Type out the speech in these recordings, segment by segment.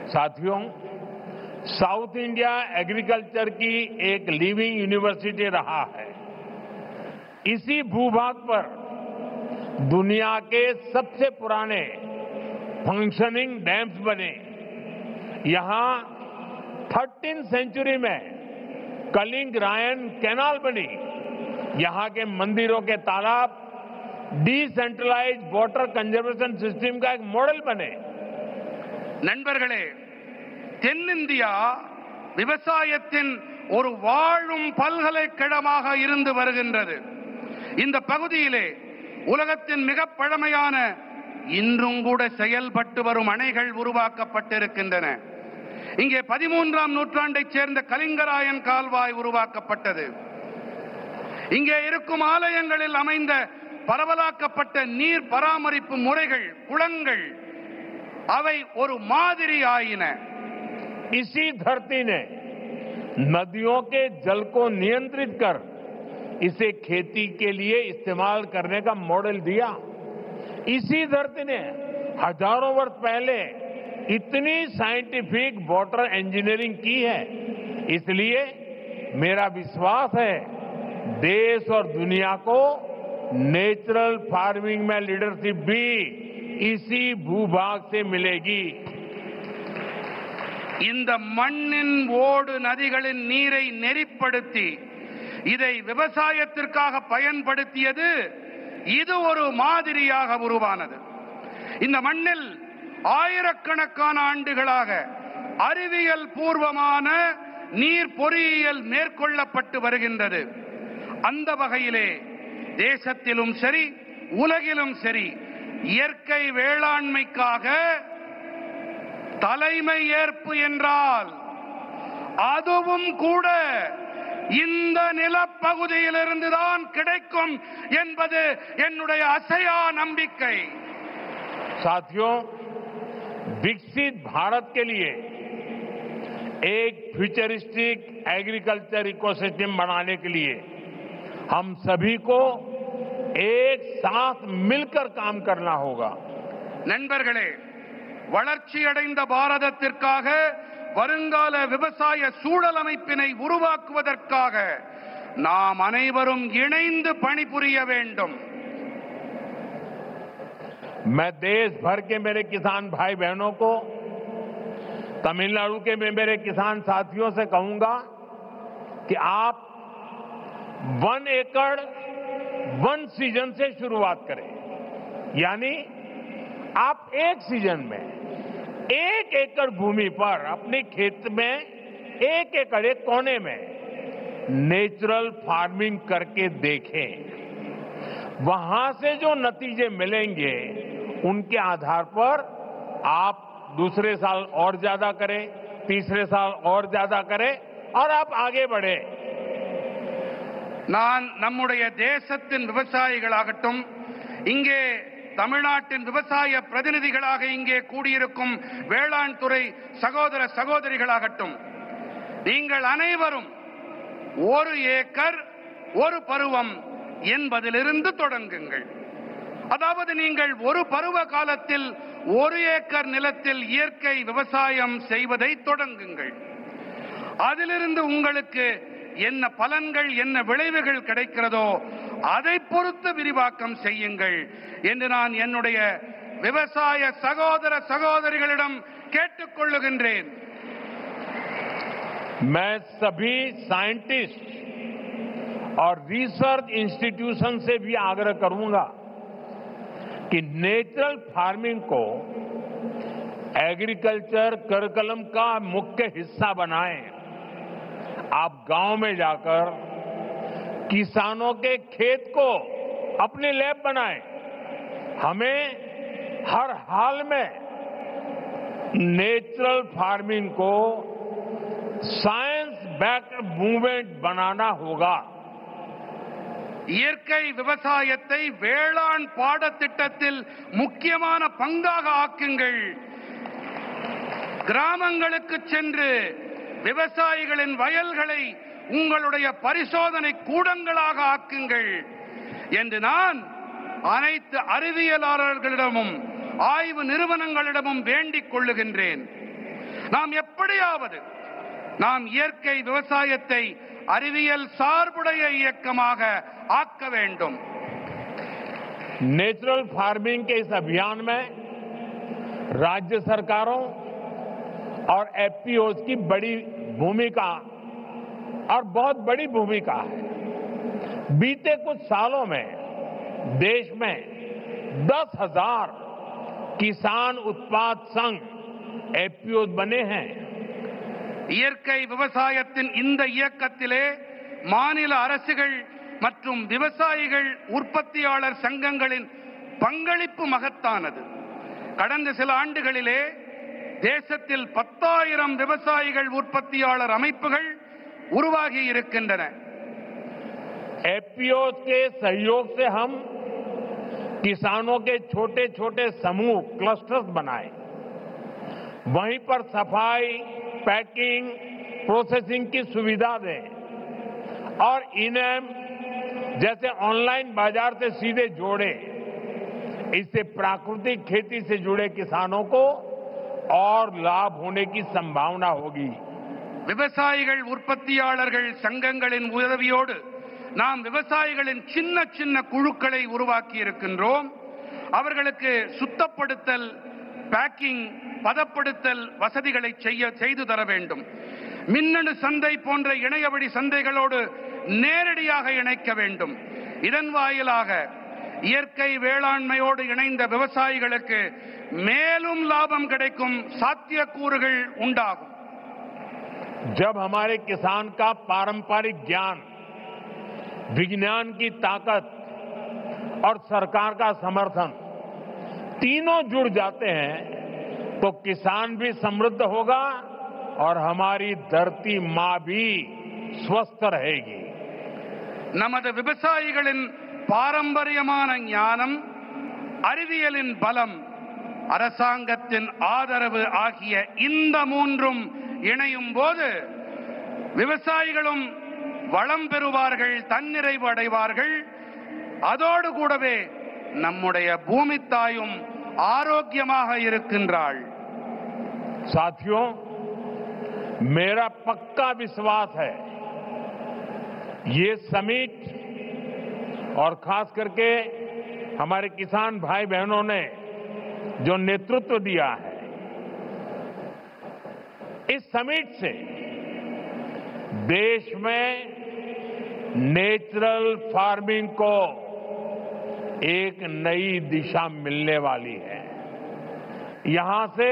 साथियों, south India agriculture की एक लिविंग यूनिवर्सिटी रहा है। इसी भूभाग पर दुनिया के सबसे पुराने फंक्शनिंग डैम्स बने। यहां 13वीं सेंचुरी में कलिंग रायन कैनाल बनी। यहां के मंदिरों के तालाब डिसेंट्रलाइज्ड वाटर कंजर्वेशन सिस्टम का एक मॉडल बने। நண்பர்களே, தென்னிந்தியா விவசாயத்தின் ஒரு வாழும் பல்கலைக்கழகமாக இருந்து வருகின்றது. இந்த பகுதியிலே உலகத்தின் மிக பழமையான இன்றும் கூட செயல்பட்டு வரும் அணைகள் உருவாக்கப்பட்டிருக்கின்றன. இங்கே 13ஆம் நூற்றாண்டைச் சேர்ந்த கலிங்கராயன் கால்வாய் உருவாக்கப்பட்டது. இங்கே இருக்கும் ஆலயங்களில் அமைந்த பரவலாக்கப்பட்ட நீர் பராமரிப்பு முறைகள், குளங்கள், அவை ஒரு மாதிரி ஆயின. इसी धरती ने नदियों के जल को नियंत्रित कर इसे खेती के लिए इस्तेमाल करने का मॉडल दिया। इसी धरती ने हजारों वर्ष पहले इतनी साइंटिफिक वाटर इंजीनियरिंग की है। इसलिए मेरा विश्वास है देश और दुनिया को नेचुरल फार्मिंग में लीडरशिप भी इसी भूभाग से मिलेगी। இந்த மண்ணின் ஓடு நதிகளின் நீரை நெறிப்படுத்தி இதை விவசாயத்திற்காக பயன்படுத்தியது இது ஒரு மாதிரியாக உருவானது. இந்த மண்ணில் ஆயிரக்கணக்கான ஆண்டுகளாக அறிவியல் பூர்வமான நீர் பொறியியல் மேற்கொள்ளப்பட்டு வருகின்றது. அந்த வகையிலே தேசத்திலும் சரி உலகிலும் சரி இயற்கை வேளாண்மைக்காக தலைமை ஏற்பு என்றால் அதுவும் கூட இந்த நிலப்பகுதியிலிருந்துதான் கிடைக்கும் என்பது என்னுடைய அசையா நம்பிக்கை. साथियों, विकसित भारत के लिए एक फ्यूचरिस्टिक एग्रीकल्चर इकोसिस्टम बनाने के लिए हम सभी को एक साथ मिलकर काम करना होगा. நண்பர்களே, வளர்ச்சியடைந்த பாரதத்திற்காக வருங்கால விவசாய சூழல் அமைப்பினை உருவாக்குவதற்காக நாம் அனைவரும் இணைந்து பணிபுரிய வேண்டும். मैं देश भर के मेरे किसान भाई बहनों को, तमिलनाडु के मेरे किसान साथियों से कहूंगा कि आप 1 एकड़ 1 सीजन से शुरुआत करें। यानी आप एक सीजन में 1 एकड़ भूमि पर अपने खेत में 1 एकड़ एक कोने में नेचुरल फार्मिंग करके देखें। वहां से जो नतीजे मिलेंगे उनके आधार पर आप दूसरे साल और ज्यादा करें, तीसरे साल और ज्यादा करें और आप आगे बढ़े. நான் நம்முடைய தேசத்தின் விவசாயிகளாகட்டும், இங்கே தமிழ்நாட்டின் விவசாய பிரதிநிதிகளாக இங்கே கூடியிருக்கும் வேளாண் துறை சகோதர சகோதரிகளாகட்டும், நீங்கள் அனைவரும் 1 ஏக்கர் 1 பருவம் என்பதிலிருந்து தொடங்குங்கள். அதாவது நீங்கள் ஒரு பருவ காலத்தில் 1 ஏக்கர் நிலத்தில் இயற்கை விவசாயம் செய்வதை தொடங்குங்கள். அதிலிருந்து உங்களுக்கு என்ன பலன்கள், என்ன விளைவுகள் கிடைக்கிறதோ அதை பொறுத்து விரிவாக்கம் செய்யுங்கள் என்று நான் என்னுடைய விவசாய சகோதர சகோதரிகளிடம் கேட்டுக்கொள்ளுகின்றேன். मैं सभी साइंटिस्ट और रिसर्च इंस्टीट्यूशन से भी आग्रह करूंगा कि नेचुरल फार्मिंग को एग्रीकल्चर करिकुलम का मुख्य हिस्सा बनाएं. आप गांव में जाकर किसानों के खेत को अपनी लैब बनाएं. हमें हर हाल में नेचुरल फार्मिंग को साइंस बैक्ड मूवमेंट बनाना होगा. இயற்கை விவசாயத்தை வேளாண் பாடத்திட்டத்தில் முக்கியமான பங்காக ஆக்குங்கள். கிராமங்களுக்கு சென்று விவசாயிகளின் வயல்களை உங்களுடைய பரிசோதனை கூடங்களாக ஆக்குங்கள் என்று நான் அனைத்து அறிவியலாளர்களிடமும் ஆய்வு நிறுவனங்களிடமும் வேண்டிக் கொள்ளுகின்றேன். நாம் எப்படியாவது நாம் இயற்கை விவசாயத்தை அறிவியல் சார்புடைய இயக்கமாக ஆக்க வேண்டும். नेचुरल फार्मिंग के इस अभियान में राज्य सरकारों और एफपीओज की बड़ी भूमिका और बहुत बड़ी भूमिका है. बीते कुछ सालों में देश में 10,000 किसान उत्पाद संघ एफपीओज बने हैं. இயற்கை விவசாயத்தின் இந்த இயக்கத்திலே மாநில அரசுகள் மற்றும் விவசாயிகள் உற்பத்தியாளர் சங்கங்களின் பங்களிப்பு மகத்தானது. கடந்த சில ஆண்டுகளிலே தேசத்தில் 10,000 விவசாயிகள் உற்பத்தியாளர் அமைப்புகள் உருவாகி இருக்கின்றன. एफपीओ के सहयोग से हम किसानों के छोटे छोटे समूह क्लस्टर्स बनाए, वहीं पर सफाई, पैकिंग, प्रोसेसिंग की सुविधा दें और इनेम जैसे ऑनलाइन बाजार से सीधे जोड़े. इससे प्राकृतिक खेती से जुड़े किसानों को और लाभ होने की संभावना होगी. விவசாயிகள் உற்பத்தியாளர்கள் சங்கங்களின் உதவியோடு நாம் விவசாயிகளின் சின்ன சின்ன குழுக்களை உருவாக்கி இருக்கின்றோம். அவர்களுக்கு சுத்தப்படுத்தல், பேக்கிங், பதப்படுத்தல் வசதிகளை செய்து தர வேண்டும். மின்னணு சந்தை போன்ற இணையவழி சந்தைகளோடு நேரடியாக இணைக்க வேண்டும். இதன் வாயிலாக இயற்கை வேளாண்மையோடு இணைந்த விவசாயிகளுக்கு மேலும் லாபம் கிடைக்கும் சாத்தியக்கூறுகள் உண்டாகும். जब हमारे किसान का पारंपरिक ज्ञान, विज्ञान की ताकत और सरकार का समर्थन तीनों जुड़ जाते हैं तो किसान भी समृद्ध होगा और हमारी धरती मां भी स्वस्थ रहेगी. நமது விவசாயிகளின் பாரம்பரியமான ஞானம், அறிவியலின் பலம், அரசாங்கத்தின் ஆதரவு ஆகிய இந்த மூன்றும் இணையும் போது விவசாயிகளும் வளம் பெறுவார்கள், தன்னிறைவு அடைவார்கள். அதோடு கூடவே நம்முடைய பூமி தாயும் ஆரோக்கியமாக இருக்கின்றாள். साथियों, मेरा पक्का विश्वास है ये समिट और खास करके हमारे किसान भाई बहनों ने जो नेतृत्व दिया है, इस समिट से देश में नेचुरल फार्मिंग को एक नई दिशा मिलने वाली है. यहां से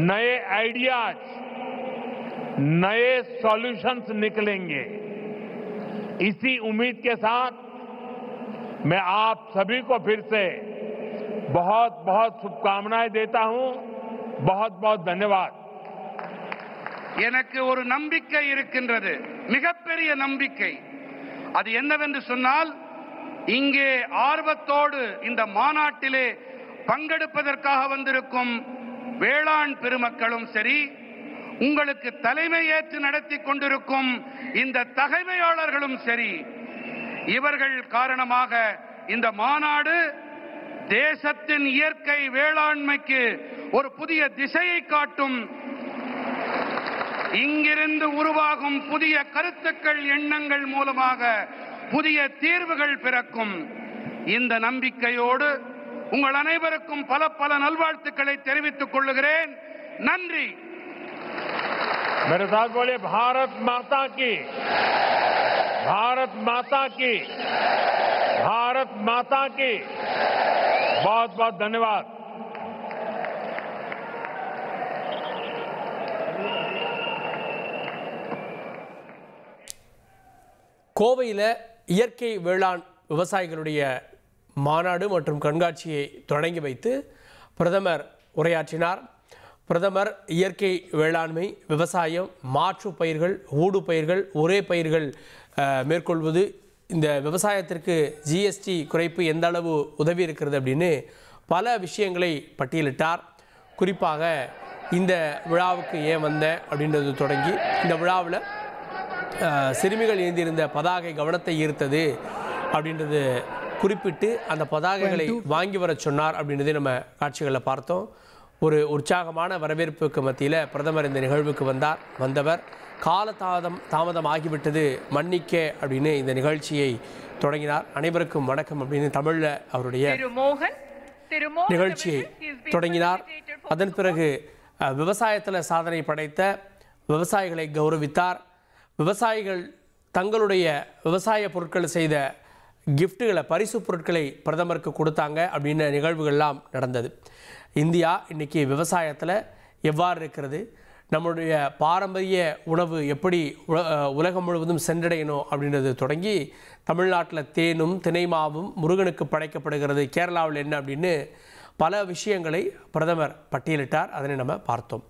नए आइडियाज, नए सॉल्यूशंस निकलेंगे. इसी उम्मीद के साथ मैं आप सभी को फिर से बहुत बहुत शुभकामनाएं देता हूं. बहुत बहुत धन्यवाद. எனக்கு ஒரு நம்பிக்கை இருக்கின்றது, மிகப்பெரிய நம்பிக்கை. அது என்னவென்று சொன்னால், இங்கே ஆர்வத்தோடு இந்த மாநாட்டிலே பங்கெடுப்பதற்காக வந்திருக்கும் வேளாண் பெருமக்களும் சரி, உங்களுக்கு தலைமை ஏற்று நடத்தி கொண்டிருக்கும் இந்த தகைமையாளர்களும் சரி, இவர்கள் காரணமாக இந்த மாநாடு தேசத்தின் இயற்கை வேளாண்மைக்கு ஒரு புதிய திசையை காட்டும். இங்கிருந்து உருவாகும் புதிய கருத்துக்கள், எண்ணங்கள் மூலமாக புதிய தீர்வுகள் பிறக்கும். இந்த நம்பிக்கையோடு உங்கள் அனைவருக்கும் பல பல நல்வாழ்த்துக்களை தெரிவித்துக் கொள்கிறேன். நன்றி. मेरे साथ बोले भारत माता की, भारत माता की, भारत माता की. बहुत बहुत धन्यवाद. கோவையில் இயற்கை வேளாண் விவசாயிகளுடைய மாநாடு மற்றும் கண்காட்சியை தொடங்கி வைத்து பிரதமர் உரையாற்றினார். பிரதமர் இயற்கை வேளாண்மை, விவசாயம், மாற்று பயிர்கள், ஊடு பயிர்கள், ஒரே பயிர்கள் மேற்கொள்வது, இந்த விவசாயத்திற்கு ஜிஎஸ்டி குறைப்பு எந்த அளவு உதவி இருக்கிறது அப்படின்னு பல விஷயங்களை பட்டியலிட்டார். குறிப்பாக இந்த விழாவுக்கு ஏன் வந்த அப்படின்றது தொடங்கி இந்த விழாவில் சிறுமிகள் ஏந்தியிருந்த பதாகை கவனத்தை ஈர்த்தது அப்படின்றது குறிப்பிட்டு அந்த பதாகைகளை வாங்கி வர சொன்னார் அப்படின்றதை நம்ம காட்சிகளில் பார்த்தோம். ஒரு உற்சாகமான வரவேற்புக்கு மத்தியில் பிரதமர் இந்த நிகழ்வுக்கு வந்தவர் தாமதம் ஆகிவிட்டது மன்னிக்க அப்படின்னு இந்த நிகழ்ச்சியை தொடங்கினார். அனைவருக்கும் வணக்கம் அப்படின்னு தமிழில் அவருடைய நிகழ்ச்சியை தொடங்கினார். அதன் பிறகு விவசாயத்தில் சாதனை படைத்த விவசாயிகளை கௌரவித்தார். விவசாயிகள் தங்களுடைய விவசாய பொருட்கள் செய்த கிஃப்ட்டுகளை, பரிசு பொருட்களை பிரதமருக்கு கொடுத்தாங்க அப்படின்னு நிகழ்வுகள்லாம் நடந்தது. இந்தியா இன்றைக்கி விவசாயத்தில் எவ்வாறு இருக்கிறது, நம்முடைய பாரம்பரிய உணவு எப்படி உலகம் முழுவதும் சென்றடையணும் அப்படின்றது தொடங்கி தமிழ்நாட்டில் தேனும் தினைமாவும் முருகனுக்கு படைக்கப்படுகிறது, கேரளாவில் என்ன அப்படின்னு பல விஷயங்களை பிரதமர் பட்டியலிட்டார். அதனை நம்ம பார்த்தோம்.